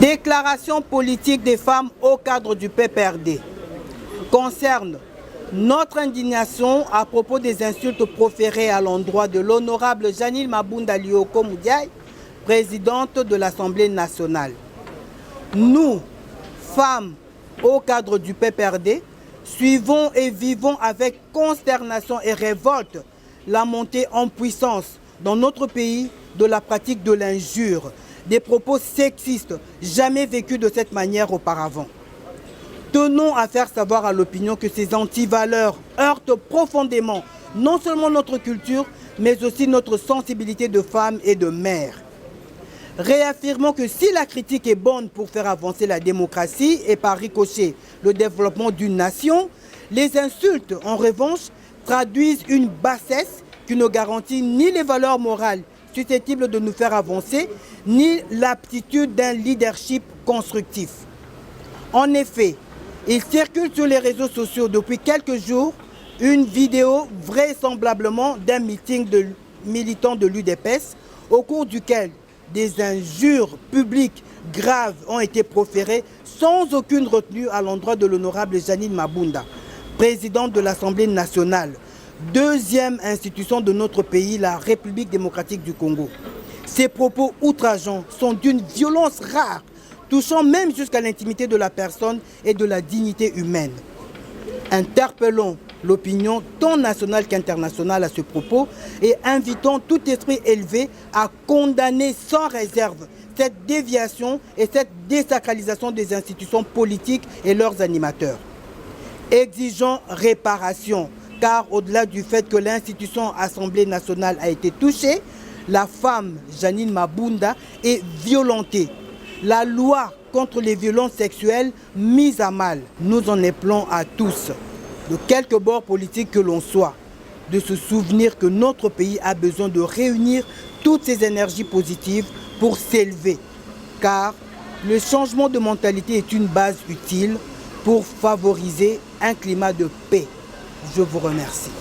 Déclaration politique des femmes au cadre du PPRD concerne notre indignation à propos des insultes proférées à l'endroit de l'honorable Janine Mabunda Lioko Moudiaye, présidente de l'Assemblée nationale. Nous, femmes au cadre du PPRD, suivons et vivons avec consternation et révolte la montée en puissance dans notre pays de la pratique de l'injure, des propos sexistes jamais vécus de cette manière auparavant. Tenons à faire savoir à l'opinion que ces antivaleurs heurtent profondément non seulement notre culture, mais aussi notre sensibilité de femmes et de mères. Réaffirmons que si la critique est bonne pour faire avancer la démocratie et par ricochet le développement d'une nation, les insultes, en revanche, traduisent une bassesse qui ne garantit ni les valeurs morales susceptibles de nous faire avancer, ni l'aptitude d'un leadership constructif. En effet, il circule sur les réseaux sociaux depuis quelques jours une vidéo vraisemblablement d'un meeting de militants de l'UDPS au cours duquel des injures publiques graves ont été proférées sans aucune retenue à l'endroit de l'honorable Janine Mabunda, présidente de l'Assemblée nationale, deuxième institution de notre pays, la République démocratique du Congo. Ces propos outrageants sont d'une violence rare, touchant même jusqu'à l'intimité de la personne et de la dignité humaine. Interpellons l'opinion tant nationale qu'internationale à ce propos et invitons tout esprit élevé à condamner sans réserve cette déviation et cette désacralisation des institutions politiques et leurs animateurs. Exigeons réparation, car au-delà du fait que l'institution Assemblée nationale a été touchée, la femme Janine Mabunda est violentée. La loi contre les violences sexuelles mise à mal. Nous en appelons à tous, de quelque bord politique que l'on soit, de se souvenir que notre pays a besoin de réunir toutes ses énergies positives pour s'élever, car le changement de mentalité est une base utile pour favoriser un climat de paix. Je vous remercie.